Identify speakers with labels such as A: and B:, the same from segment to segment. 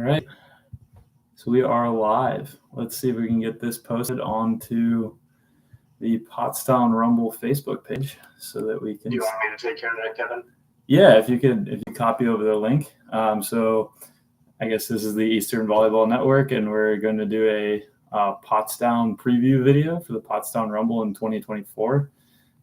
A: right. So we are live. Let's see if we can get this posted onto the Pottstown Rumble Facebook page so that we can.
B: Do you want me to take care of that, Kevin?
A: Yeah, if you copy over the link. So I guess this is the Eastern Volleyball Network, and we're going to do a Pottstown Preview video for the Pottstown Rumble in 2024.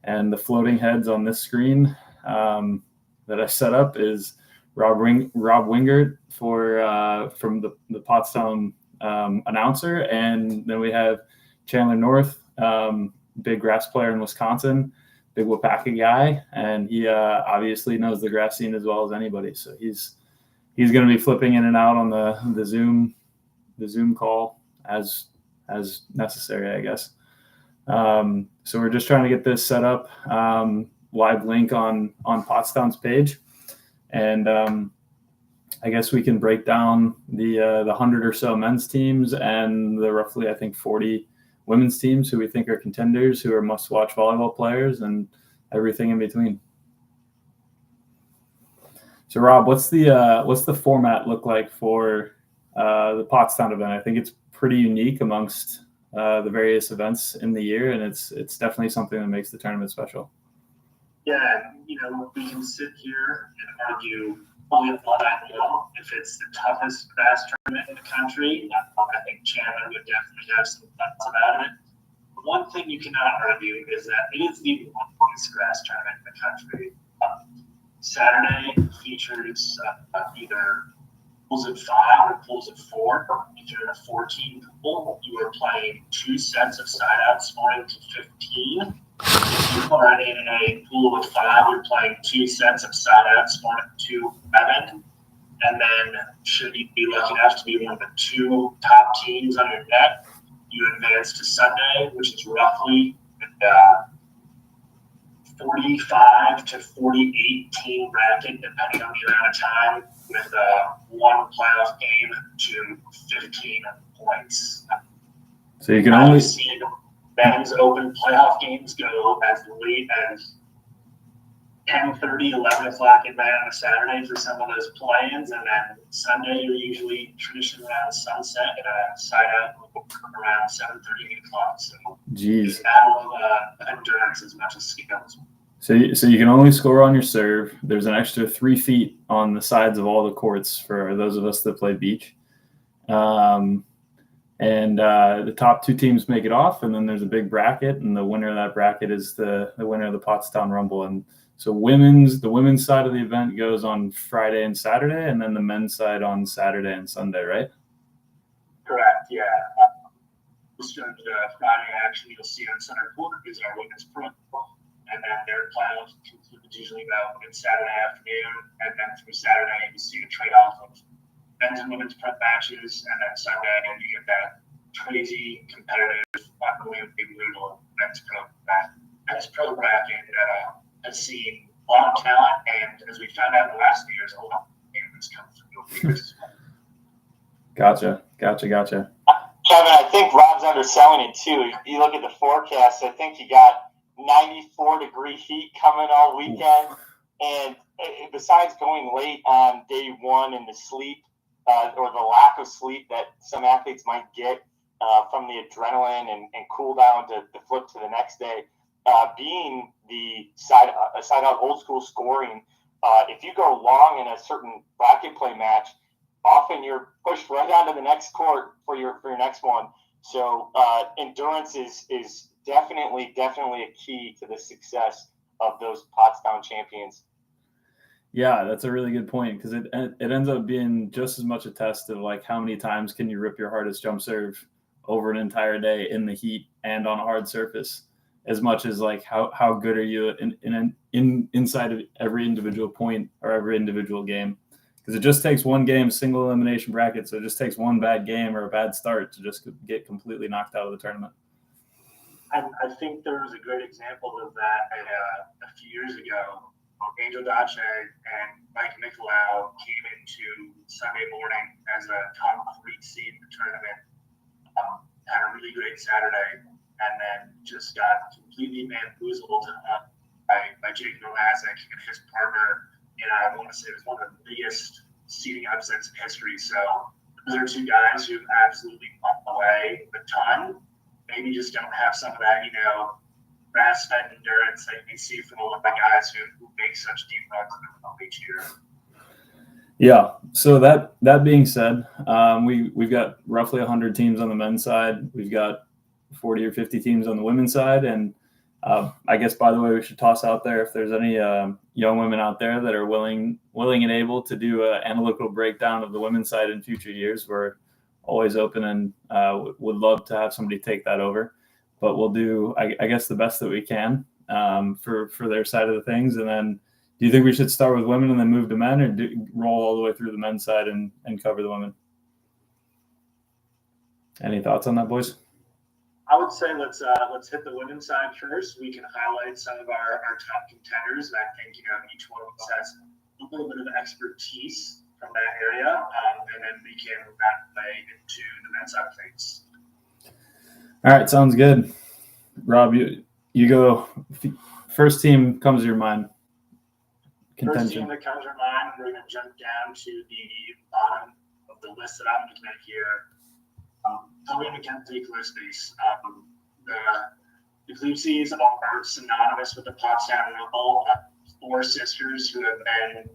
A: And the floating heads on this screen that I set up is Rob Wingert from the Pottstown announcer, and then we have Chandler North, big grass player in Wisconsin, big Wapaka guy, and he obviously knows the grass scene as well as anybody. So he's going to be flipping in and out on the Zoom call as necessary, I guess. So we're just trying to get this set up, live link on Pottstown's page. And I guess we can break down the 100 or so men's teams and the roughly, I think, 40 women's teams who we think are contenders, who are must-watch volleyball players, and everything in between. So, Rob, what's the format look like for the Pottstown event? I think it's pretty unique amongst the various events in the year, and it's definitely something that makes the tournament special.
B: Yeah, we can sit here and argue only what I know. If it's the toughest grass tournament in the country, I think Chandler would definitely have some thoughts about it. One thing you cannot argue is that it is the longest grass tournament in the country. Saturday features either pools of 5 or pools of 4. If you're in a 14 pool, you are playing 2 sets of side-out scoring to 15. If you are in a pool with 5, you're playing 2 sets of side-out scoring to 11. And then, should you be lucky enough to be one of the 2 top teams on your net, you advance to Sunday, which is roughly 45 to 48 team bracket, depending on the amount of time, with 1 playoff game to 15 points.
A: So you can only
B: see men's open playoff games go as late as 10:30, 11 o'clock at night on a Saturday for some of those play-ins, and then Sunday you're usually traditionally around sunset and a side-out around 7:30, 8 o'clock. So it's a battle of endurance as much as skills.
A: So you can only score on your serve. There's an extra 3 feet on the sides of all the courts for those of us that play beach. And the top 2 teams make it off, and then there's a big bracket, and the winner of that bracket is the winner of the Pottstown Rumble. And so the women's side of the event goes on Friday and Saturday, and then the men's side on Saturday and Sunday, right?
B: Correct, yeah. Friday action you'll see on center court is our women's pro. And then their playoffs concludes usually about Saturday afternoon. And then through Saturday, you see a trade-off of men's and women's prep matches. And then Sunday, you get that crazy, competitive, unbelievably brutal men's pro bracket that has seen a lot of talent. And as we found out in the last few years, a lot of games come through.
A: Gotcha.
C: Kevin, I think Rob's underselling it too. You look at the forecast, I think you got 94-degree heat coming all weekend, and besides going late on day 1 and the sleep or the lack of sleep that some athletes might get from the adrenaline and cool down to flip to the next day, being the side-out old school scoring, if you go long in a certain bracket play match, often you're pushed right onto the next court for your next one. So endurance is definitely a key to the success of those Pottstown champions.
A: Yeah, that's a really good point, because it ends up being just as much a test of like how many times can you rip your hardest jump serve over an entire day in the heat and on a hard surface, as much as like how good are you inside of every individual point or every individual game. Because it just takes one game, single elimination bracket, so it just takes one bad game or a bad start to just get completely knocked out of the tournament.
B: I think there was a great example of that a few years ago. Angel Dace and Mike Nicolau came into Sunday morning as a top 3 seed in the tournament, had a really great Saturday, and then just got completely bamboozled by Jake Nolasek and his partner. And I want to say it was one of the biggest seeding upsets in history. So those are two guys who absolutely pump away a ton. Maybe just don't have some of that, grass-fed endurance that you see from a lot of guys who make such deep runs in the each year.
A: Yeah. So that being said, we've got roughly 100 teams on the men's side. We've got 40 or 50 teams on the women's side, and I guess, by the way, we should toss out there if there's any young women out there that are willing and able to do an analytical breakdown of the women's side in future years. We're always open and would love to have somebody take that over. But we'll do, I guess, the best that we can for their side of the things. And then, do you think we should start with women and then move to men, or roll all the way through the men's side and cover the women? Any thoughts on that, boys?
B: I would say let's hit the women's side first. We can highlight some of our top contenders, and I think each one of us has a little bit of expertise from that area, and then we can move that way into the men's side of things.
A: All right, sounds good. Rob, you go. First team comes to your mind. Contention.
B: First team that comes to mind, we're going to jump down to the bottom of the list that I'm looking at here. Chloe McKenzie Clisby's. The Clisby's are synonymous with the Pottstown Rumble. 4 sisters who have been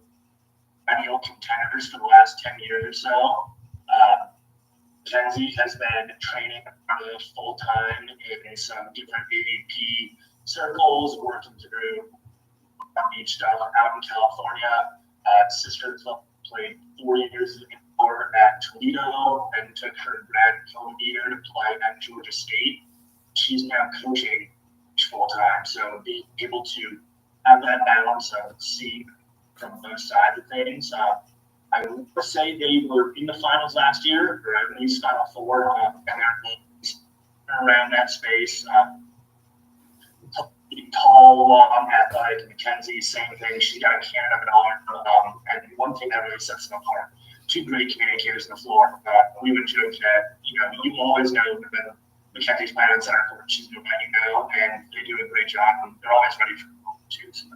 B: annual contenders for the last 10 years or so. Mackenzie has been training full-time in some different AVP circles, working through beach stuff out in California. Sister played 4 years at Toledo and took her grad co-leader to play at Georgia State. She's now coaching full-time, so being able to have that balance of see from both sides of things. I would say they were in the finals last year, or at least Final Four, and they're around that space. Tall, long, athletic. Mackenzie, same thing. She's got a cannon of an arm. And one thing that really sets them apart, 2 great communicators on the floor. We would joke that, you always know when Mackenzie's playing on center court, she's doing what and they do a great job. And they're always ready for the too. So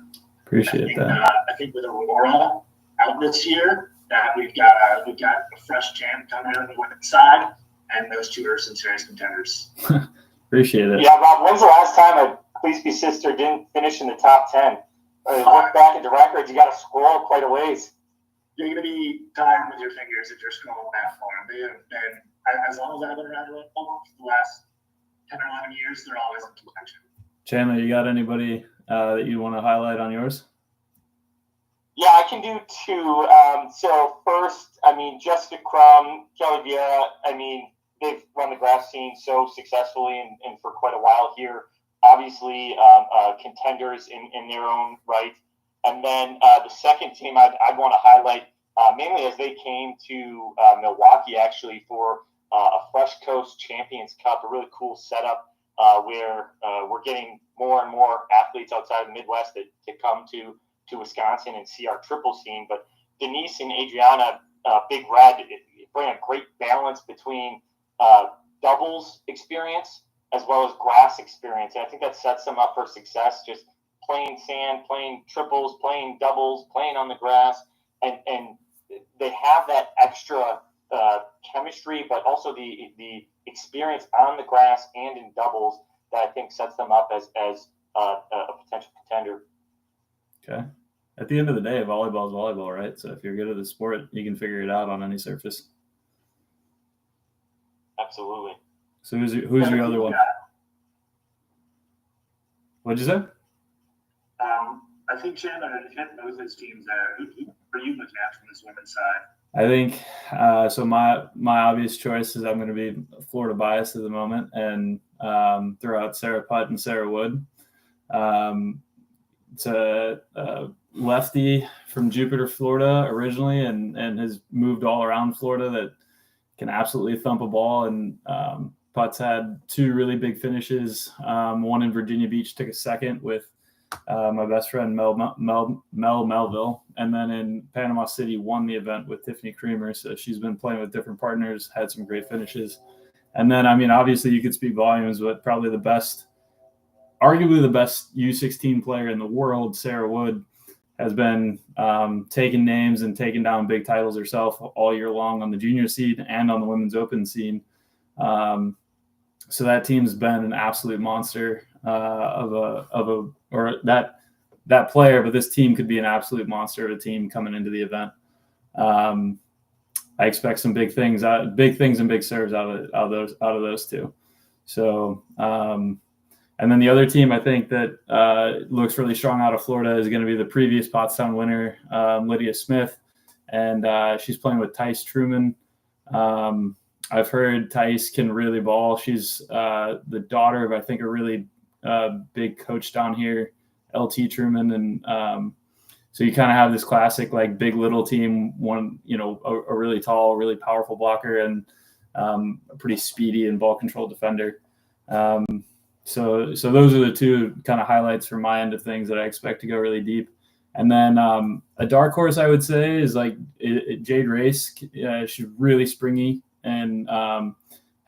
A: Appreciate that.
B: I think with Aurora out this year, that we've got a fresh champ coming out on the women's side, and those 2 are some serious contenders.
A: Appreciate it.
C: Yeah, Rob, when's the last time a Clisby sister didn't finish in the top 10? Look back at the records, you got to scroll quite a ways.
B: You're going to be tired with your fingers if you're scrolling that far. They have been, as long as I've been around the last 10 or 11 years, they're always in contention.
A: Chandler, you got anybody that you want to highlight on yours?
C: Yeah, I can do 2. So first, Jessica Crum, Kelly Vieira, they've run the grass scene so successfully and for quite a while here. Obviously, contenders in their own right. And then the second team I'd want to highlight, mainly as they came to Milwaukee, actually, for a Fresh Coast Champions Cup, a really cool setup where we're getting more and more athletes outside of the Midwest to come to Wisconsin and see our triple scene. But Denise and Adriana, Big Red, bring a great balance between doubles experience as well as grass experience. And I think that sets them up for success, just playing sand, playing triples, playing doubles, playing on the grass. And they have that extra chemistry, but also the experience on the grass and in doubles that I think sets them up as a potential contender.
A: Okay. At the end of the day, volleyball is volleyball, right? So if you're good at the sport, you can figure it out on any surface.
C: Absolutely.
A: So who's your other one? What'd you say?
B: I think Chandler hit both his teams there. Who are you looking at from this women's side?
A: I think so. My obvious choice is I'm going to be Florida biased at the moment and throw out Sarah Putt and Sarah Wood. It's a lefty from Jupiter, Florida originally, and has moved all around Florida that can absolutely thump a ball. And Putt's had 2 really big finishes. One in Virginia Beach, took a second with my best friend Mel Melville, and then in Panama City won the event with Tiffany Creamer. So she's been playing with different partners, had some great finishes. And then, obviously you could speak volumes, but probably arguably the best U16 player in the world, Sarah Wood, has been taking names and taking down big titles herself all year long on the junior scene and on the women's open scene. So that team's been an absolute monster that player, but this team could be an absolute monster of a team coming into the event. I expect some big things and big serves out of those two. So, and then the other team I think that looks really strong out of Florida is going to be the previous Pottstown winner, Lydia Smith, and she's playing with Tice Truman. I've heard Tice can really ball. She's the daughter of, I think, a really big coach down here, LT Truman. And so you kind of have this classic, like, big little team, one, a really tall, really powerful blocker and a pretty speedy and ball control defender. So those are the two kind of highlights from my end of things that I expect to go really deep. And then a dark horse, I would say, is like Jade Race. She's really springy and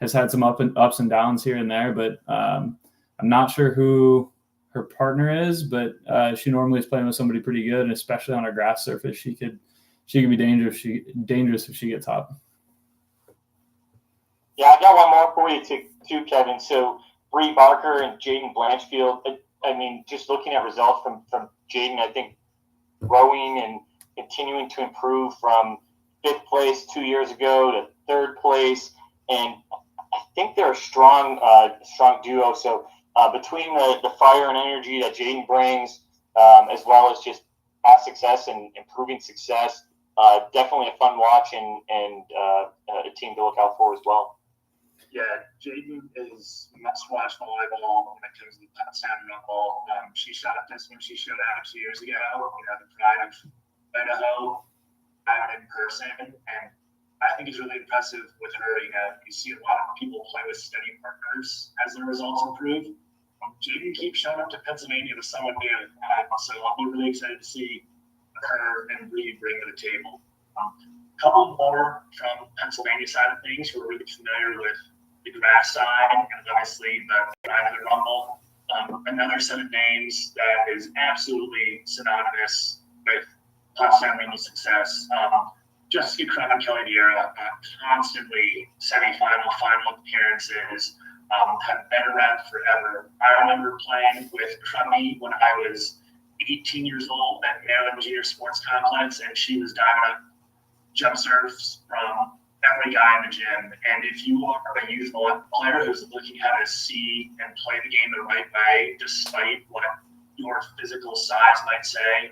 A: has had some ups and downs here and there, but I'm not sure who her partner is, but she normally is playing with somebody pretty good, and especially on a grass surface, she could be dangerous if she gets hot.
C: Yeah, I got one more for you too, Kevin. So Bree Barker and Jaden Blanchfield. I mean, just looking at results from Jaden, I think growing and continuing to improve from 5th place 2 years ago to 3rd place, and I think they're a strong duo. So between the fire and energy that Jaden brings, as well as just past success and improving success, definitely a fun watch and a team to look out for as well.
B: Yeah, Jaden is must-watch volleyball when it comes to the Pottstown Rumble. She shot this when she showed out 2 years ago. The pride of Idaho, out in person, and I think it's really impressive with her. You see a lot of people play with steady partners as their results improve. Jaden keeps showing up to Pennsylvania with someone new, so I'll be really excited to see her and Bree bring to the table. A couple more from Pennsylvania side of things who are really familiar with the grass side and obviously the side of the Rumble. Another set of names that is absolutely synonymous with Pottstown Rumble success. Jessica Crum and Kelly Diera, constantly semifinal, final appearances, have been around forever. I remember playing with Crummy when I was 18 years old at Maryland Junior Sports Complex, and she was diving up jump serves from every guy in the gym. And if you are a youthful player who's looking how to see and play the game the right way, despite what your physical size might say,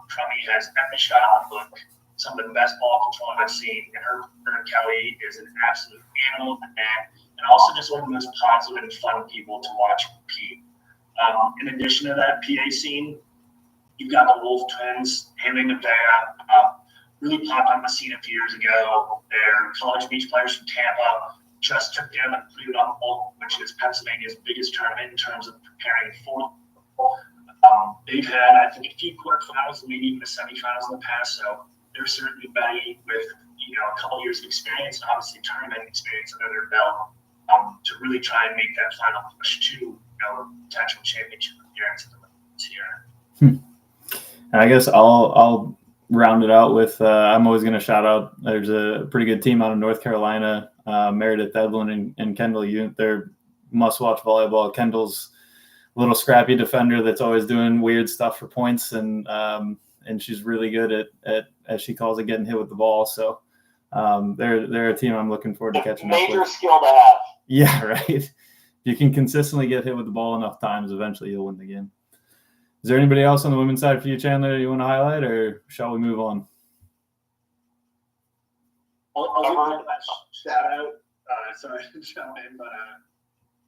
B: Crummy has every shot on the book. Some of the best ball control I've seen, and her Kelly is an absolute animal and also just one of the most positive and fun people to watch compete. In addition to that PA scene, you've got the Wolf twins, Haley Nevada, really popped on the scene a few years ago. They're college beach players from Tampa, just took down the Cleveland Rumble, which is Pennsylvania's biggest tournament in terms of preparing for. They've had, I think, a few quarterfinals, maybe even the semifinals in the past, so they're certainly ready with a couple years of experience and obviously tournament experience under their belt to really try and make that final push to potential championship appearance this year.
A: I guess I'll round it out with I'm always going to shout out. There's a pretty good team out of North Carolina, Meredith Edlin and Kendall Yount. They're must-watch volleyball. Kendall's a little scrappy defender that's always doing weird stuff for points, and she's really good at as she calls it, getting hit with the ball. So they're a team I'm looking forward to catching up with.
C: Major skill to have.
A: Yeah, right. If you can consistently get hit with the ball enough times, eventually you'll win the game. Is there anybody else on the women's side for you, Chandler, you want to highlight, or shall we move on?
B: I'll give a shout out. Sorry to jump in, but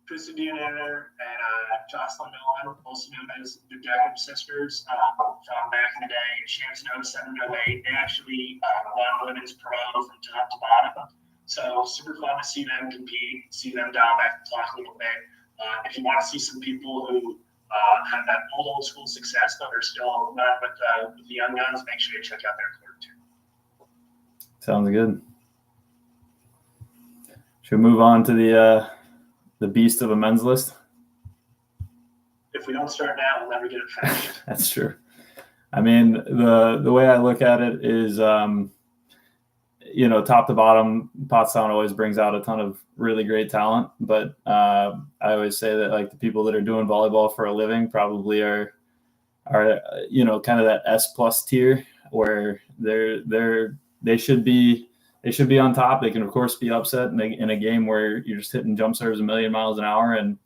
B: Kristen Dionair and Jocelyn Millen, also known as the Deckham sisters, from back in the day, champs in 07 and 08. They actually won women's pro from top to bottom. So super fun to see them compete, see them dial back the clock a little bit. If you want to see some people who have that old school success, but are still not with the young guns, make sure you check out their court too.
A: Sounds good. Should we move on to the beast of a men's list?
B: If we don't start now, we'll never get it finished.
A: That's true. I mean, the way I look at it is, top to bottom, Pottstown always brings out a ton of really great talent. But I always say that like the people that are doing volleyball for a living probably are kind of that S plus tier where they should be on top. They can of course be upset in a game where you're just hitting jump serves a million miles an hour, and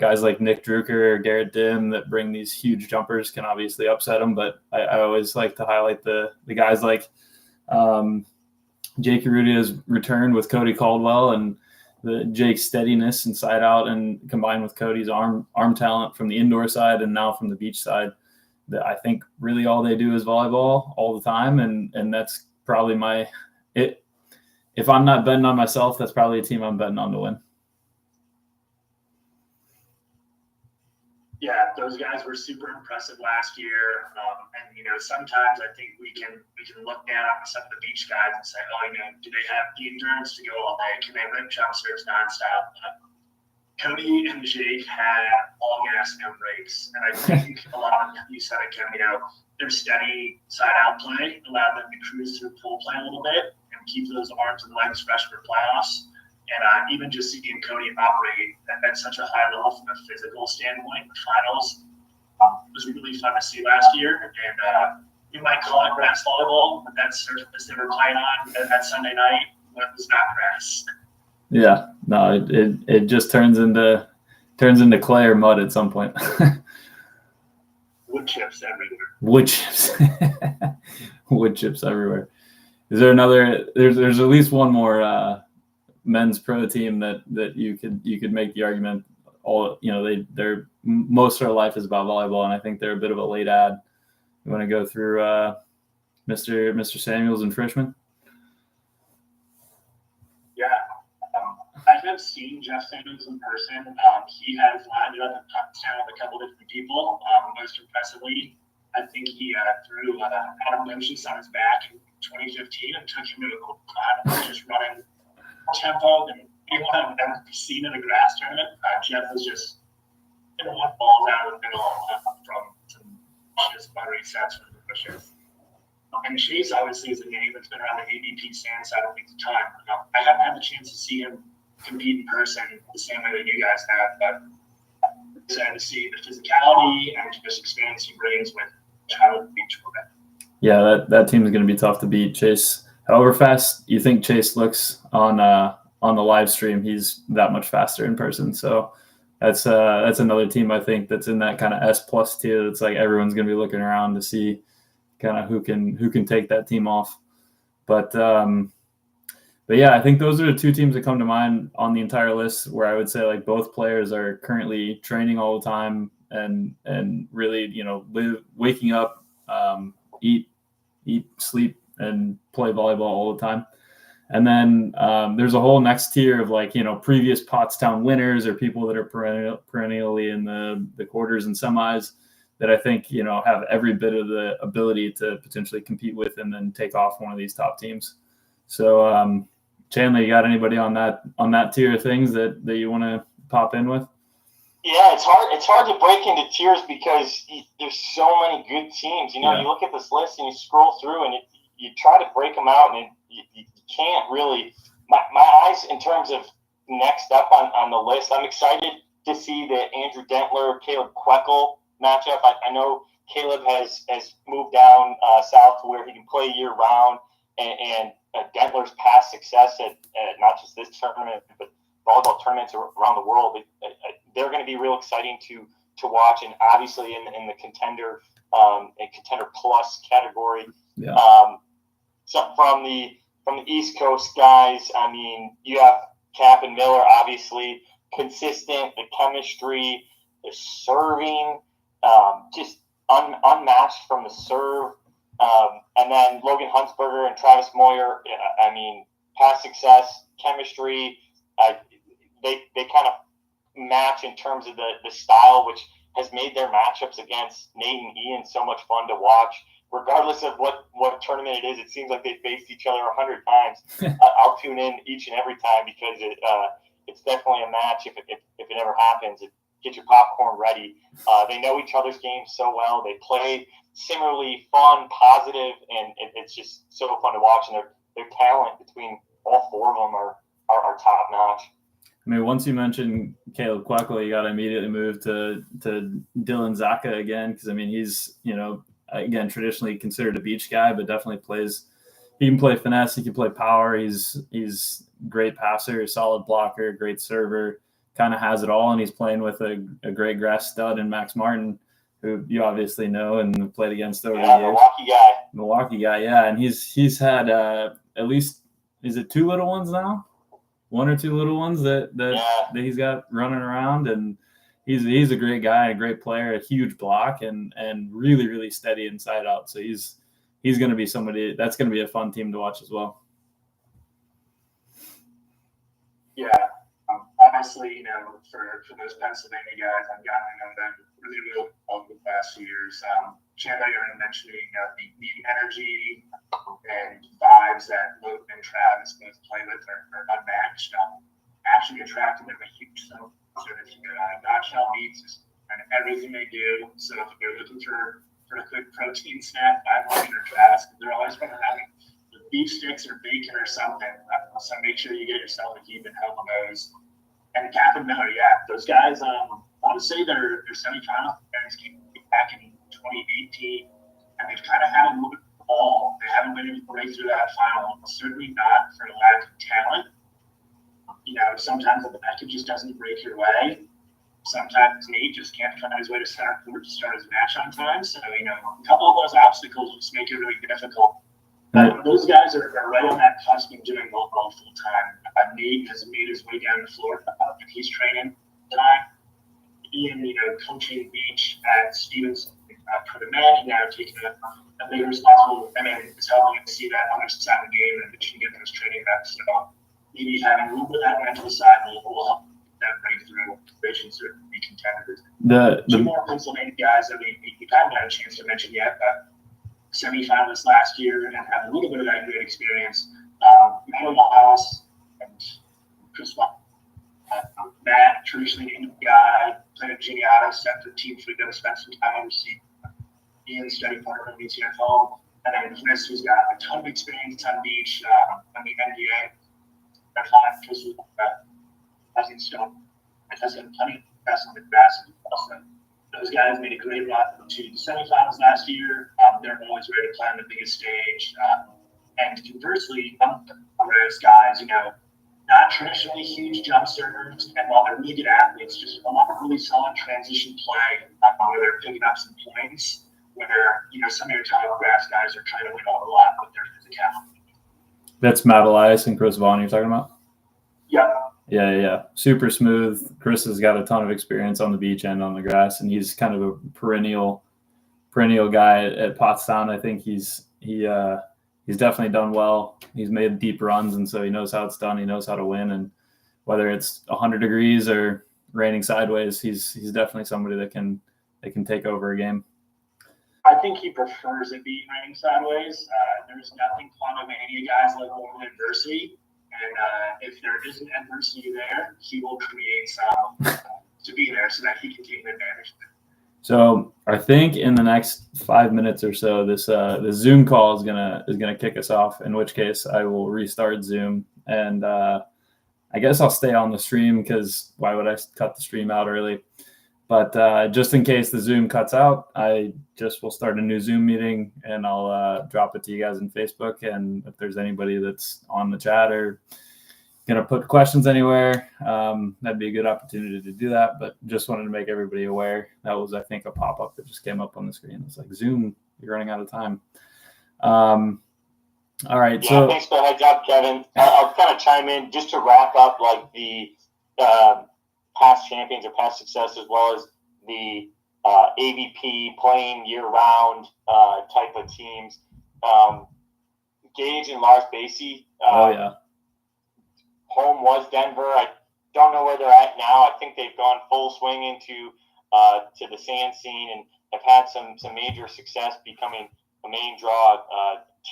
A: guys like Nick Drucker or Garrett Dim that bring these huge jumpers can obviously upset them. But I always like to highlight the guys like Jake Urrutia's return with Cody Caldwell, and the Jake's steadiness inside out, and combined with Cody's arm talent from the indoor side and now from the beach side, that I think really all they do is volleyball all the time. And that's probably if I'm not betting on myself, that's probably a team I'm betting on to win.
B: Yeah, those guys were super impressive last year. And sometimes I think we can look down on some of the beach guys and say, do they have the endurance to go all day? Can they rip jump serves nonstop? Cody and Jake had all gas, no brakes. And I think a lot of, you said it, Kim, their steady side-out play allowed them to cruise through pool play a little bit and keep those arms and legs fresh for playoffs. And even just seeing Cody operate at such a high level from a physical standpoint, the finals was really fun to see last year. And you might call it grass volleyball, but that surface they were playing on that Sunday night was not grass.
A: Yeah, no, it just turns into clay or mud at some point.
B: Wood chips everywhere.
A: Wood chips. Wood chips everywhere. Is there another? There's at least one more men's pro team that you could make the argument. They're most of their life is about volleyball, and I think they're a bit of a late ad. You want to go through Mr. Samuels and Frischman?
B: Yeah. I have seen Jeff Samuels in person. He has lined up in Pottstown with a couple different people. Most impressively, I think he threw Adam Lynch's on his back in 2015 and took him to a gold final, just running tempo and anyone I've ever seen in a grass tournament. Jeff was just one balls out of the middle from some just buttery sets from the pushes. And Chase obviously is a name that's been around the AVP sand side of things a ton. I haven't had the chance to see him compete in person the same way that you guys have, but I'm excited to see the physicality and just experience he brings with child beach women.
A: Yeah, that team is going to be tough to beat. Chase, however fast you think Chase looks on the live stream, he's that much faster in person. So that's another team I think that's in that kind of S plus tier. That's like everyone's going to be looking around to see kind of who can take that team off. But yeah, I think those are the two teams that come to mind on the entire list where I would say like both players are currently training all the time and really waking up, eat, sleep, and play volleyball all the time. And then there's a whole next tier of previous Pottstown winners or people that are perennially in the quarters and semis that I think have every bit of the ability to potentially compete with and then take off one of these top teams. So Chandler, you got anybody on that tier of things that you want to pop in with?
C: Yeah, it's hard to break into tiers because there's so many good teams. You look at this list and you scroll through and you try to break them out, and you can't really. My eyes in terms of next up on the list, I'm excited to see the Andrew Dentler, Caleb Queckel matchup. I know Caleb has moved down south to where he can play year round, and Dentler's past success at not just this tournament, but volleyball tournaments around the world, they're going to be real exciting to watch, and obviously in the contender and contender plus category.
A: Yeah.
C: So from the East Coast guys, I mean, you have Cap and Miller, obviously consistent, the chemistry, the serving, just unmatched from the serve. And then Logan Huntsberger and Travis Moyer, I mean, past success, chemistry, they kind of match in terms of the style, which has made their matchups against Nate and Ian so much fun to watch. Regardless of what tournament it is, it seems like they faced each other 100 times. I'll tune in each and every time because it's definitely a match. If it ever happens, it get your popcorn ready. They know each other's games so well. They play similarly fun, positive, and it's just so fun to watch. And their talent between all four of them are top notch.
A: I mean, once you mention Caleb Queckel, you got to immediately move to Dylan Zaka again, because I mean he's again traditionally considered a beach guy, but definitely plays. He can play finesse. He can play power. He's great passer, solid blocker, great server. Kind of has it all, and he's playing with a great grass stud in Max Martin, who you obviously know and played against over the years. Milwaukee guy, yeah, and he's had at least, is it 2 little ones now? 1 or 2 little ones that he's got running around, and he's a great guy, a great player, a huge block, and really, really steady inside out. So he's going to be somebody that's going to be a fun team to watch as well.
B: Yeah, honestly, for those Pennsylvania guys, I've gotten to know them really, really well the past few years. Chandler, you were mentioning the energy and vibes that Luke and Travis both play with are unmatched. Actually attracting them a huge so if you nutshell beats is kind of everything they do. So if you're looking for a quick protein snack, I'm looking for Travis, because they're always going to have beef sticks or bacon or something. So make sure you get yourself a heap and help those. And Cap and Miller, yeah, those guys. I want to say their semifinal guys came back in 2018, and they've kind of had a little bit of ball. They haven't been able to break through that final. Certainly not for lack of talent. Sometimes the package just doesn't break your way. Sometimes Nate just can't find his way to center court to start his match on time. So, a couple of those obstacles just make it really difficult. Those guys are right on that cusp of doing both full time. Nate has made his way down to Florida, and he's training time. Ian, coaching beach at Stevens for the men, now taking a big responsibility. I mean, it's helping to see that on the side of the game and that you get those training reps. So maybe having a little bit of that mental side will help that breakthrough. They should certainly be contenders. Two more Pennsylvania guys that we haven't had a chance to mention yet, but semifinalists last year and have a little bit of that great experience. Matt Miles and Chris Matt, traditionally an Indian guy, played at Geniata, set the team for going to spend some time overseas. Ian study partner of BT at home. And then Chris, who's got a ton of experience on beach, on the NBA. That's why Chris was Hasn't still. It has got plenty of success on the grass. Also, those guys made a great run to the semifinals last year. They're always ready to play on the biggest stage. And conversely, those guys, not traditionally huge jump servers, and while they're really good athletes, just a lot of really solid transition play where they're picking up some points, where some of your top grass guys are trying to win a lot with their physicality. That's
A: Matt Elias and Chris Vaughn you're talking about?
B: Yeah.
A: Yeah. Super smooth. Chris has got a ton of experience on the beach and on the grass, and he's kind of a perennial guy at Pottstown. I think he's definitely done well. He's made deep runs, and so he knows how it's done. He knows how to win, and whether it's 100 degrees or raining sideways, he's definitely somebody that can take over a game.
B: I think he prefers it being raining sideways. There's nothing fun of any guys like more than adversity. And if there isn't adversity there, he will create some to be there so that he can take advantage of it.
A: So I think in the next 5 minutes or so, this Zoom call is gonna kick us off. In which case, I will restart Zoom, and I guess I'll stay on the stream because why would I cut the stream out early? But just in case the Zoom cuts out, I just will start a new Zoom meeting, and I'll drop it to you guys on Facebook. And if there's anybody that's on the chat or going to put questions anywhere, that'd be a good opportunity to do that. But just wanted to make everybody aware. That was, I think, a pop-up that just came up on the screen. It's like, Zoom, you're running out of time. All right.
C: Yeah,
A: so
C: thanks for the heads up, Kevin. I'll kind of chime in just to wrap up like the past champions or past success, as well as the AVP playing year-round type of teams. Gage and Lars Basie. Home was Denver. I don't know where they're at now. I think they've gone full swing into to the sand scene and have had some major success becoming a main draw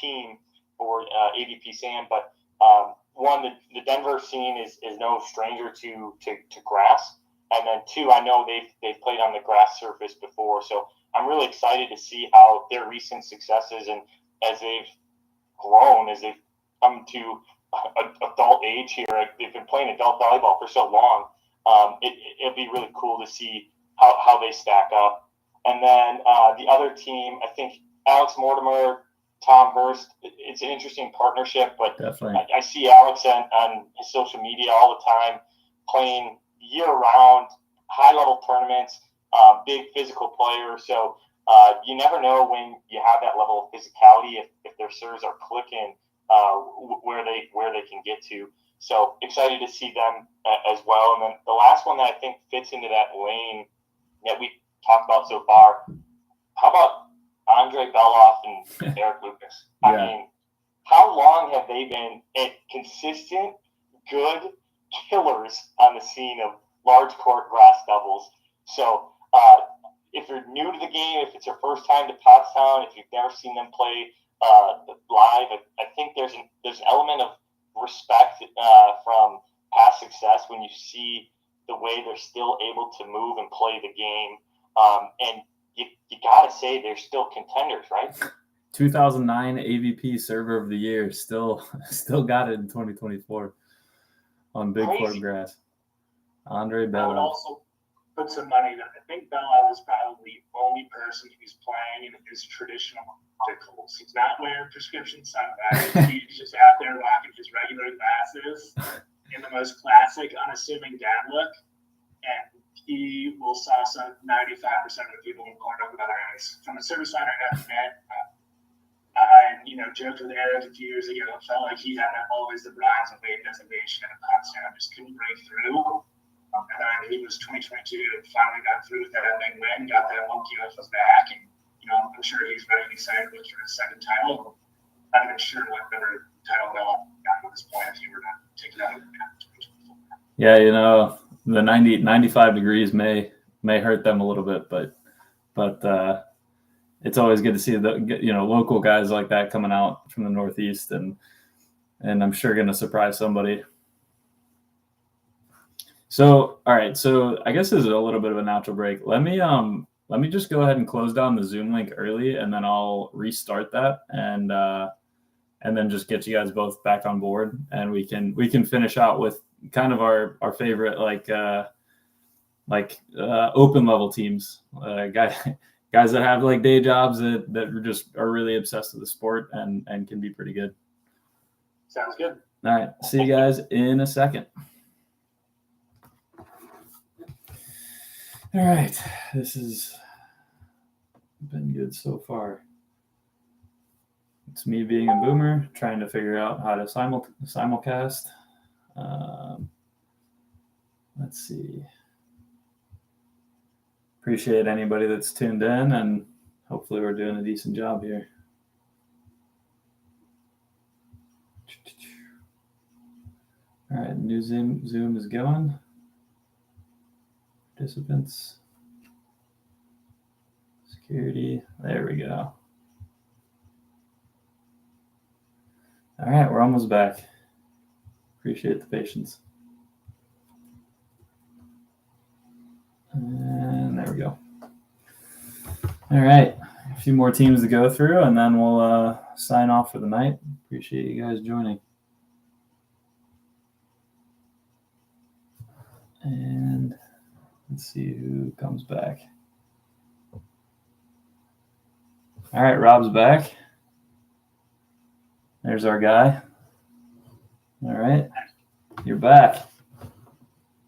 C: team for AVP Sand. But the Denver scene is no stranger to grass. And then 2, I know they've played on the grass surface before. So I'm really excited to see how their recent successes and as they've grown, as they've come to adult age here, they've been playing adult volleyball for so long. It'd be really cool to see how they stack up. And then the other team, I think Alex Mortimer, Tom Hurst, it's an interesting partnership, but
A: definitely.
C: I see Alex on his social media all the time playing year-round, high-level tournaments, big physical player. So you never know when you have that level of physicality if their serves are clicking where they can get to. So excited to see them as well. And then the last one that I think fits into that lane that we talked about so far, how about Andre Beloff and Eric Lucas?
A: Yeah.
C: I mean, how long have they been consistent, good killers on the scene of large court grass doubles? So if you're new to the game, if it's your first time to Pottstown, if you've never seen them play live, I think there's an element of respect from past success when you see the way they're still able to move and play the game. And you got to say they're still contenders, right?
A: 2009 AVP Server of the Year, still got it in 2024 on big court grass. Andre Bell.
B: I would also put some money that I think Bella is probably the only person who's playing in his traditional opticals. He's not wearing prescription sunglasses. He's just out there rocking his regular glasses in the most classic, unassuming dad look. And he will sauce up 95% of the people in court over the eyes. From a service line, I joked with Eric a few years ago. It felt like he had always the bronze and weight designation at Pottstown, just couldn't break through. And then he was 2022 and finally got through with that big win, got that monkey off his back, and I'm sure he's very excited to look for his second title. Not even sure what better title Bella got at this point if he were to take it out of the 2024.
A: Yeah, the 95 degrees may hurt them a little bit, but it's always good to see the local guys like that coming out from the Northeast, and I'm sure going to surprise somebody. So, all right. So I guess this is a little bit of a natural break. Let me just go ahead and close down the Zoom link early, and then I'll restart that and then just get you guys both back on board, and we can finish out with kind of our favorite open level teams, guys that have like day jobs that just are really obsessed with the sport and can be pretty good.
B: Sounds good.
A: All right. See you guys in a second. All right. This has been good so far. It's me being a boomer, trying to figure out how to simulcast. Let's see. Appreciate anybody that's tuned in, and hopefully we're doing a decent job here. All right, new Zoom is going. Participants. Security. There we go. All right, we're almost back. Appreciate the patience. And there we go. All right, a few more teams to go through, and then we'll sign off for the night. Appreciate you guys joining. And let's see who comes back. All right, Rob's back. There's our guy. All right, you're back.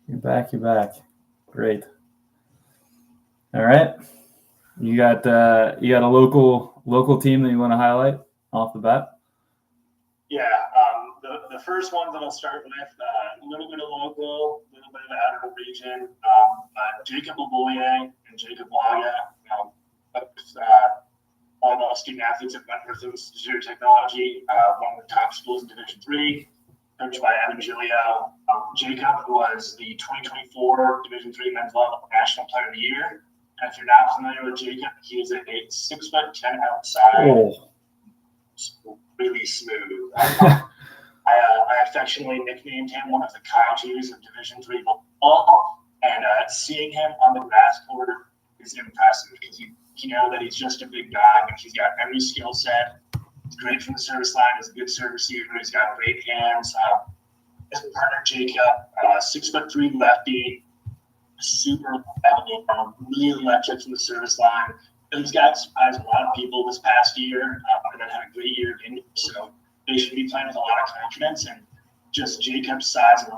A: You're back. Great. All right, you got a local team that you want to highlight off the bat?
B: Yeah, the first one that I'll start with, a little bit of local, a little bit of out of the region. Jacob Laboyer and Jacob Laga, all student athletes at Wentworth Institute of Technology, one of the top schools in Division III, coached by Evan Giglio. Jacob was the 2024 Division III Men's Level National Player of the Year. And if you're not familiar with Jacob, he is a 6'10" outside.
A: Oh.
B: Really smooth. I affectionately nicknamed him one of the kaijus of Division III football. And seeing him on the grass court is impressive because you know that he's just a big guy, but he's got every skill set. He's great from the service line. He's a good serve receiver. He's got great hands. His partner Jacob, 6'3" lefty, super really electric from the service line. These guys surprised a lot of people this past year, and then had a great year again. So they should be playing with a lot of confidence, and just Jacob's size and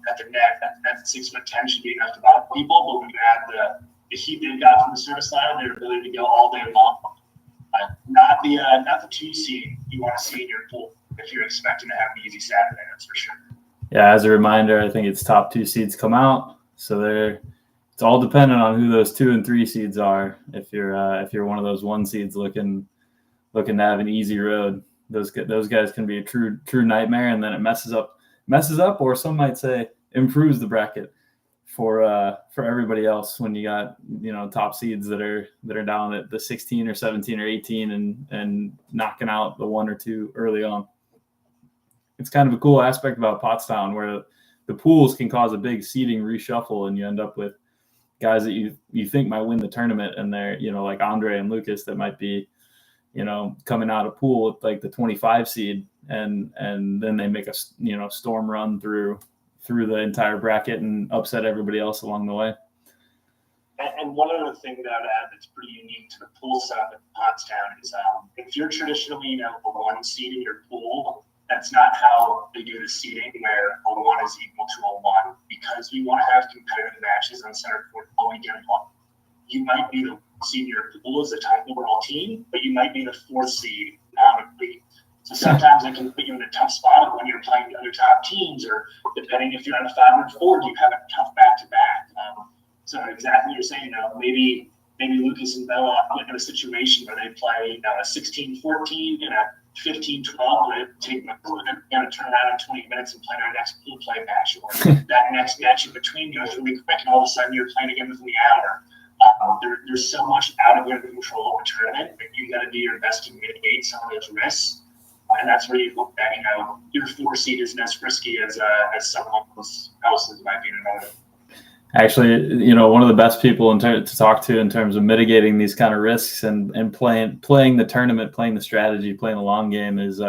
B: at the net, that 6'10" should be enough to bother people. But when you add the heat they've got from the service line, their ability to go all day long, not the 2 seed you want to see in your pool if you're expecting to have an easy Saturday, that's for sure.
A: Yeah, as a reminder, I think it's top 2 seeds come out, so it's all dependent on who those 2 and 3 seeds are. If you're one of those 1 seeds looking to have an easy road, those guys can be a true nightmare, and then it messes up, or some might say improves the bracket for everybody else when you got top seeds that are down at the 16 or 17 or 18 and knocking out the 1 or 2 early on. It's kind of a cool aspect about Pottstown where the pools can cause a big seeding reshuffle, and you end up with guys that you think might win the tournament, and they're like Andre and Lucas that might be coming out of pool with like the 25 seed, and then they make a storm run through the entire bracket and upset everybody else along the way.
B: And one other thing that I would add that's pretty unique to the pool setup at Pottstown is if you're traditionally a 1 seed in your pool, that's not how they do the seeding, where a 1 is equal to a 1. Because we want to have competitive matches on center court all weekend long, you might be the seed in your pool as a top overall team, but you might be the 4th seed nominally. So sometimes it can put you in a tough spot when you're playing the other top teams, or depending if you're on a 5 and 4, you have a tough back-to-back. So exactly what you're saying, maybe Lucas and Bella look at a situation where they play a 16-14 and a 15-12, where they take them to turn around in 20 minutes and play their next pool play match, or that next match in between goes really quick, and all of a sudden you're playing again within the hour. There's so much out of your control of a tournament, but you got to do your best to mitigate some of those risks. And that's where you look at, your 4 seed isn't as frisky as someone else's might be in another.
A: Actually, one of the best people to talk to in terms of mitigating these kind of risks and playing the tournament, playing the strategy, playing the long game is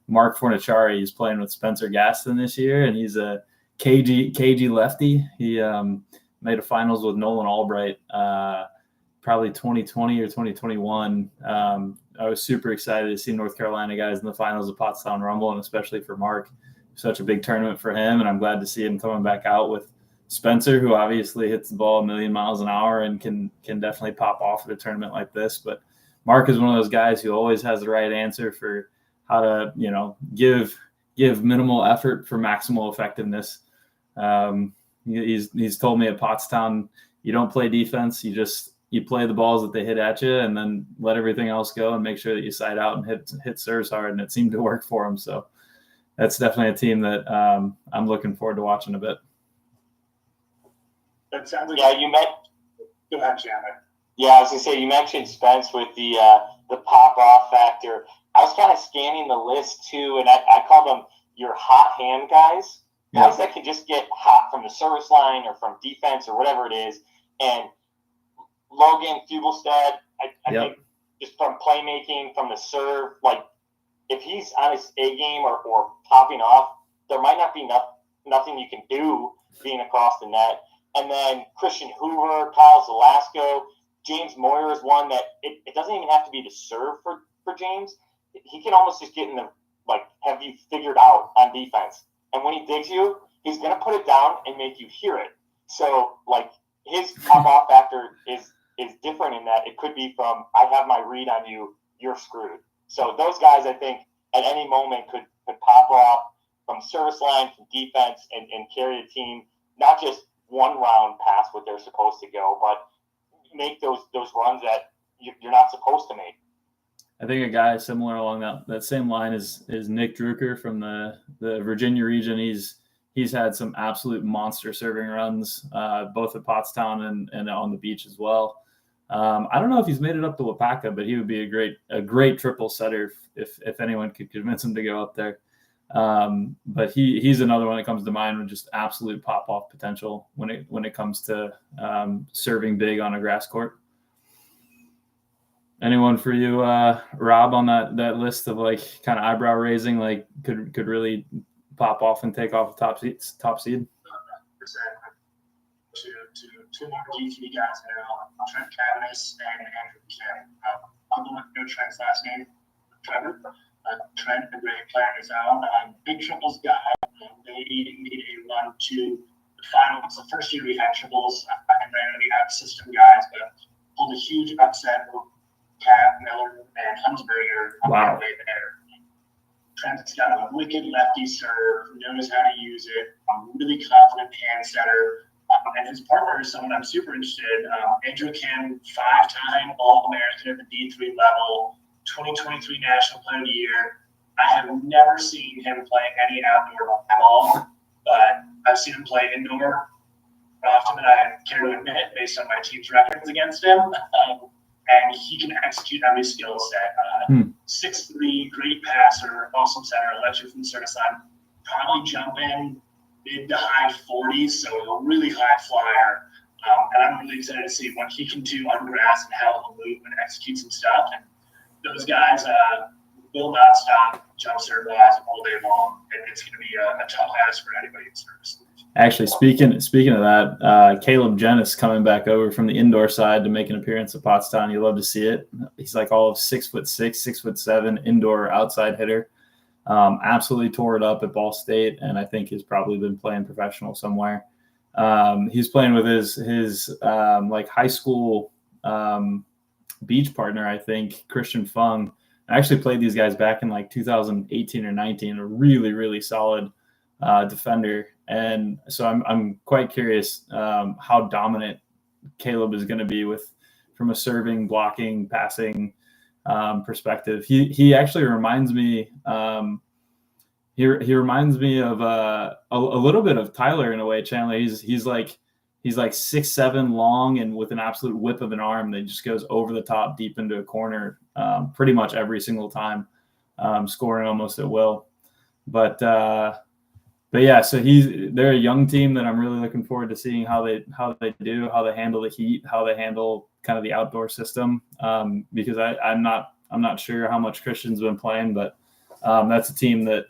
A: Mark Forniciari. He's playing with Spencer Gaston this year, and he's a KG lefty. He made a finals with Nolan Albright, probably 2020 or 2021. I was super excited to see North Carolina guys in the finals of Pottstown Rumble, and especially for Mark, such a big tournament for him. And I'm glad to see him coming back out with Spencer, who obviously hits the ball 1,000,000 miles an hour and can definitely pop off at a tournament like this. But Mark is one of those guys who always has the right answer for how to, give minimal effort for maximal effectiveness. He's told me at Pottstown, you don't play defense, you play the balls that they hit at you, and then let everything else go and make sure that you side out and hit serves hard. And it seemed to work for him. So that's definitely a team that I'm looking forward to watching a bit.
B: That sounds like
C: Go
B: ahead, Chandler.
C: Yeah, I was gonna say, you mentioned Spence with the pop off factor. I was kind of scanning the list too, and I call them your hot hand guys. Guys that can just get hot from the service line or from defense or whatever it is. And Logan Fugelsted, I think just from playmaking, from the serve, like if he's on his A game or popping off, there might not be nothing you can do being across the net. And then Christian Hoover, Kyle Zelasco, James Moyer is one that it doesn't even have to be the serve for James. He can almost just get in the, have you figured out on defense. And when he digs you, he's going to put it down and make you hear it. So, his pop-off factor is different in that it could be from, I have my read on you, you're screwed. So those guys, I think, at any moment could pop off from service line, from defense, and carry the team, not just one round past what they're supposed to go, but make those runs that you're not supposed to make.
A: I think a guy similar along that same line is Nick Drucker from the Virginia region. He's had some absolute monster serving runs, both at Pottstown and on the beach as well. I don't know if he's made it up to Wapaka, but he would be a great triple setter if anyone could convince him to go up there. But he's another one that comes to mind with just absolute pop-off potential when it comes to serving big on a grass court. Anyone for you, Rob, on that list of like kind of eyebrow raising, like could really pop off and take off the top seed?
B: Two more GT guys now, Trent Cavanis and Andrew Kim. I'll go with Trent's last name, Trevor. Trent, a great player on his own. Big triples guy. They need a run to the final. It's the first year we had triples. I randomly have system guys, but pulled a huge upset with Cav, Miller, and Hunsberger on their way there. Trent's got a wicked lefty serve, knows how to use it, a really confident hand setter. And his partner is someone I'm super interested in. Andrew Kim, 5-time All-American at the D3 level, 2023 National Player of the Year. I have never seen him play any outdoor ball, but I've seen him play indoor more often than I care to admit based on my team's records against him. And he can execute every skill set. 6'3", great passer, awesome center, electric from the service line. Probably jump in mid to high 40s, so a really high flyer. And I'm really excited to see what he can do on grass and how he'll move and execute some stuff. And those guys will not stop jump serve wise all day long. And it's going to be a tough ask for anybody in service.
A: Actually, speaking of that, Caleb Jennis coming back over from the indoor side to make an appearance at Pottstown. You love to see it. He's like all of 6'6", 6'7" indoor outside hitter. Absolutely tore it up at Ball State, and I think he's probably been playing professional somewhere. He's playing with his like high school beach partner, I think, Christian Fung. I actually played these guys back in like 2018 or 19. A really, really solid defender. And so I'm quite curious how dominant Caleb is going to be from a serving, blocking, passing perspective. He actually reminds me. He reminds me of a little bit of Tyler in a way. Chandler. He's like 6'7" long and with an absolute whip of an arm that just goes over the top deep into a corner pretty much every single time, scoring almost at will. But yeah, so they're a young team that I'm really looking forward to seeing how they handle the heat, how they handle kind of the outdoor system. Because I'm not sure how much Christian's been playing, but that's a team that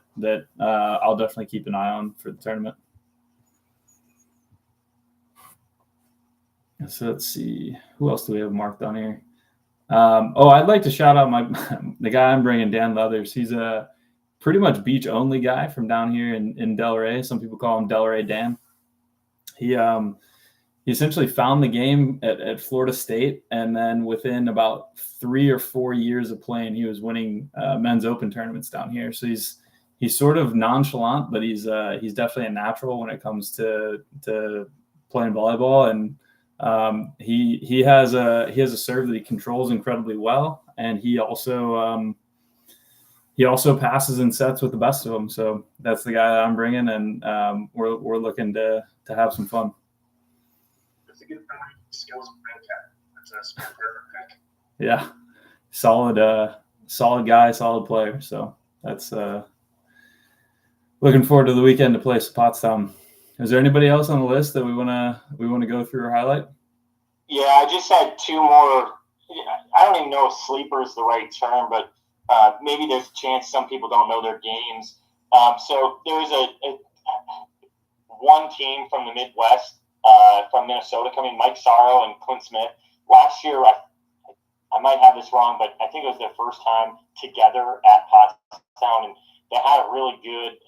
A: I'll definitely keep an eye on for the tournament. So let's see, who else do we have marked on here? I'd like to shout out the guy I'm bringing, Dan Leathers. He's a pretty much beach only guy from down here in Delray. Some people call him Delray Dan. He essentially found the game at Florida State, and then within about 3 or 4 years of playing, he was winning men's open tournaments down here. So he's sort of nonchalant, but he's definitely a natural when it comes to playing volleyball. And he has a serve that he controls incredibly well, and he also passes and sets with the best of them. So that's the guy that I'm bringing, and we're looking to have some fun.
B: That's a good skills that's a perfect pick.
A: Yeah, solid guy, solid player. So that's looking forward to the weekend to play Pottstown. Is there anybody else on the list that we want to go through or highlight?
C: Yeah, I just had two more. I don't even know if sleeper is the right term, but maybe there's a chance some people don't know their games. So there's one team from the Midwest, from Minnesota, coming, Mike Sorrow and Clint Smith. Last year, I might have this wrong, but I think it was their first time together at Pottstown, and they had a really good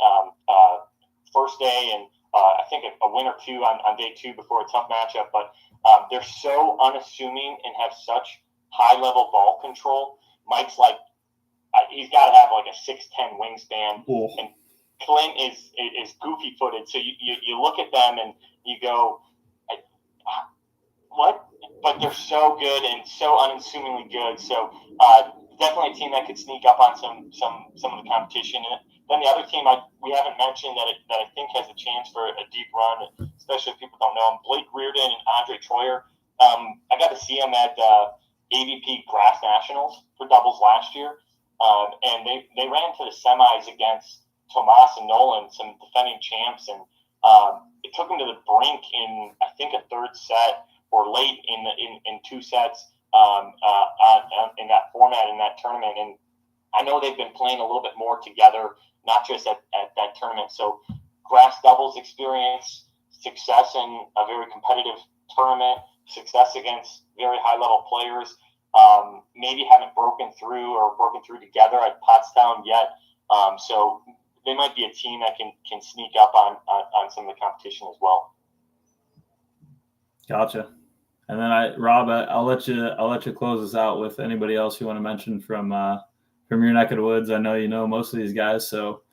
C: first day, and I think a win or two on day two before a tough matchup. But they're so unassuming and have such high-level ball control. Mike's like, he's got to have like a 6'10" wingspan, and Clint is goofy-footed. So you look at them and you go, what? But they're so good and so unassumingly good. So definitely a team that could sneak up on some of the competition. And then the other team we haven't mentioned that I think has a chance for a deep run, especially if people don't know him, Blake Reardon and Andre Troyer. I got to see him at AVP Grass Nationals for doubles last year. And they ran into the semis against Tomas and Nolan, some defending champs, and it took them to the brink in, I think, a third set or late in two sets in that format, in that tournament. And I know they've been playing a little bit more together, not just at that tournament. So grass doubles experience, success in a very competitive tournament, success against very high-level players, maybe haven't broken through together at Pottstown yet. So they might be a team that can sneak up on some of the competition as well.
A: Gotcha. And then Rob, I'll let you close us out with anybody else you want to mention from your neck of the woods. I know you know most of these guys, so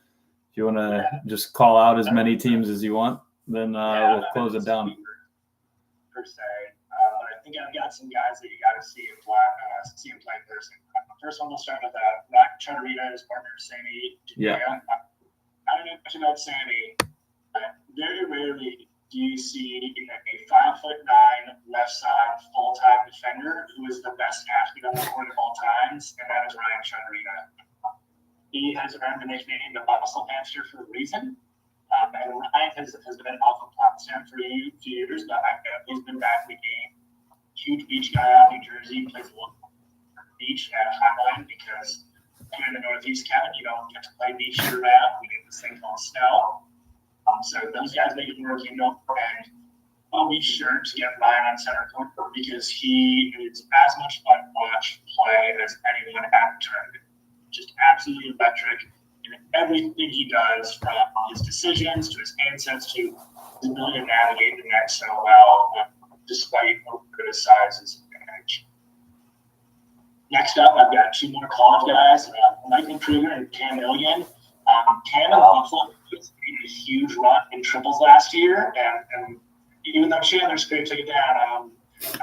A: if you want to just call out as many teams as you want, then we'll close it down.
B: Per se, but I think I've got some guys that you got to see in play in person. First one, we'll start with Mac Charterita, his partner Sammy.
A: Yeah.
B: I don't know much about Sammy, but very rarely do you see a 5'9" left side full-time defender who is the best athlete on the court of all times, and that is Ryan Charterita. He has earned the nickname the Muscle Hamster for a reason. And Ryan has been off of Pottstown for a few years, but he's been back in the game. Huge beach guy out in New Jersey, plays a little beach at Highline because here in the Northeast, Kevin, you don't get to play beach year-round. We get this thing called snow. So those guys make it work, and I'll be sure to get Ryan on center court because he is as much fun to watch play as anyone at the tournament. Just absolutely electric. And everything he does, from his decisions to his handsets to his ability to navigate the net so well, despite how good his size is advantage. Next up, I've got two more college guys, Michael Kruger and Cam Milligan. Cam and Buffalo made a huge run in triples last year, and even though Chandler's great to take it down,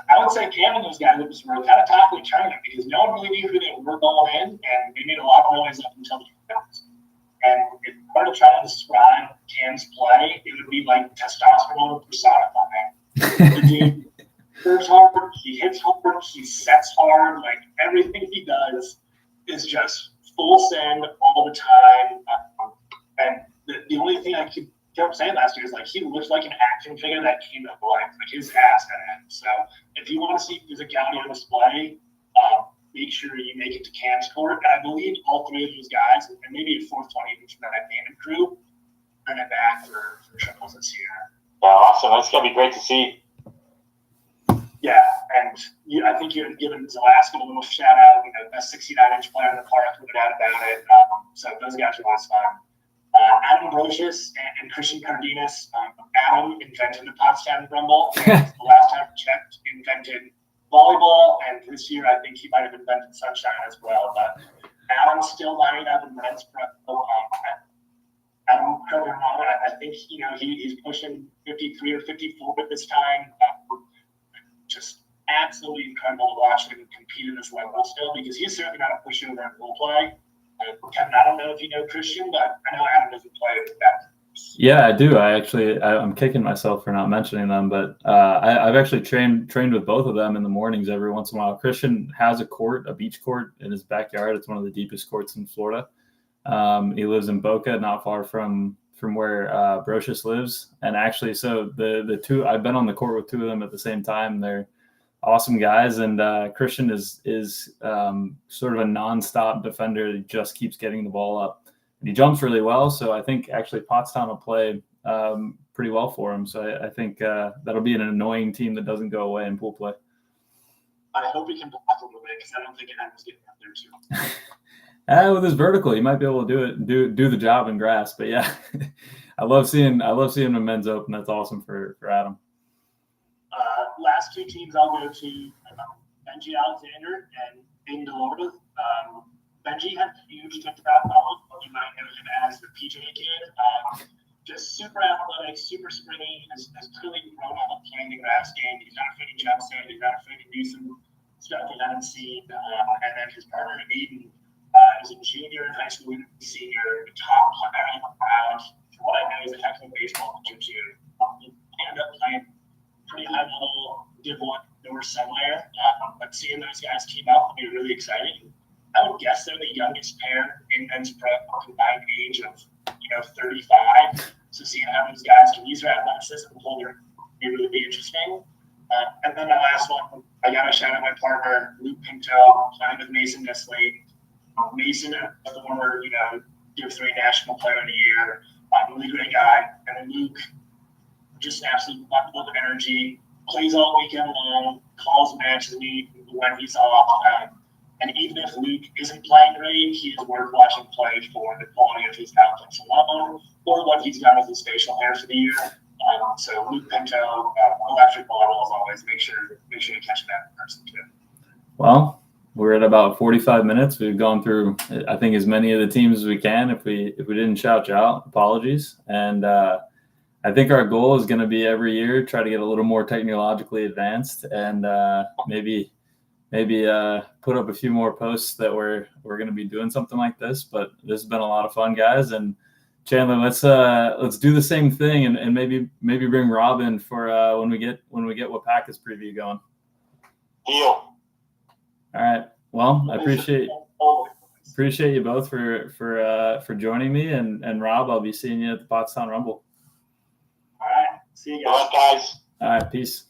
B: I would say Cam and those guys were kind of top of the tournament because no one really knew who they were going in, and they made a lot of noise up until the finals. And if I were to try to describe Cam's play, it would be like testosterone personified. The dude serves hard, he hits hard, he sets hard. Like everything he does is just full send all the time. And the only thing I kept saying last year is like he looks like an action figure that came to life, like his ass at him. So if you want to see physicality on display, make sure you make it to Cam's court. And I believe all three of those guys, and maybe a fourth one even from that Damon crew, bring it back for triples this year.
C: Yeah, awesome. That's going to be great to see.
B: Yeah, and I think you're giving Zalaska a little shout out. Best 69-inch player in the park, no doubt about it. So those guys are always fun. Adam Brocious and Christian Cardenas. Adam invented the Pottstown Rumble. The last time I checked, invented volleyball, and this year I think he might have invented sunshine as well. But Adam's still lining up in men's prep. Adam Kroger, I think he's pushing 53 or 54 at this time. Just absolutely incredible to watch him compete in this level still because he's certainly not a pushover in full play. Kevin, I don't know if you know Christian, but I know Adam doesn't play with that.
A: Yeah, I do. I'm kicking myself for not mentioning them, but I've actually trained with both of them in the mornings every once in a while. Christian has a beach court in his backyard. It's one of the deepest courts in Florida. He lives in Boca, not far from where Brocious lives. And actually, so the two, I've been on the court with two of them at the same time. They're awesome guys, and Christian is sort of a nonstop defender that just keeps getting the ball up. And he jumps really well, so I think actually Pottstown will play pretty well for him. So I think that'll be an annoying team that doesn't go away in pool play.
B: I hope he can block a little bit because I don't think Adam's getting up there too.
A: With his vertical, he might be able to do the job in grass. But yeah, I love seeing him in men's open. That's awesome for Adam.
B: Last two teams I'll go to Benji Alexander and Aiden DeLorda. Benji had a huge TikTok following. You might know him as the PJ kid. Just super athletic, super springy, has clearly grown up playing the grass game. He's not afraid to jump set. He's not afraid to do some stuff we haven't seen. And then his partner, Aiden, is a junior in high school, senior, top player on the crowd. From what I know, he's a heck of a baseball player too. He ended up playing pretty high level Div 1 or somewhere. But seeing those guys team up will be really exciting. I would guess they're the youngest pair in men's prep, combined age of 35. So seeing how those guys can use their athleticism and hold their be really interesting. And then the last one, I got to shout out my partner, Luke Pinto, playing with Mason Nisley. Mason, a former, Div 3 National Player of the Year, really great guy. And then Luke, just an absolute bundle of energy, plays all weekend long, calls matches me when he's off. And even if Luke isn't playing great, he is worth watching play for the quality of his outfits alone, or what he's done with his facial hair for the year. So Luke Pinto, electric bottle as always. Make sure you catch that in person too.
A: Well, we're at about 45 minutes. We've gone through, I think, as many of the teams as we can. If we didn't shout you out, apologies. And I think our goal is going to be every year try to get a little more technologically advanced, and maybe put up a few more posts that we're going to be doing something like this. But this has been a lot of fun, guys. And Chandler, let's do the same thing, and maybe bring Rob in for when we get Wapaka's preview going.
C: Deal.
A: All right. Well, I appreciate you both for joining me, and Rob, I'll be seeing you at the Pottstown Rumble.
B: All right. See you guys.
C: All right, guys.
A: All right. Peace.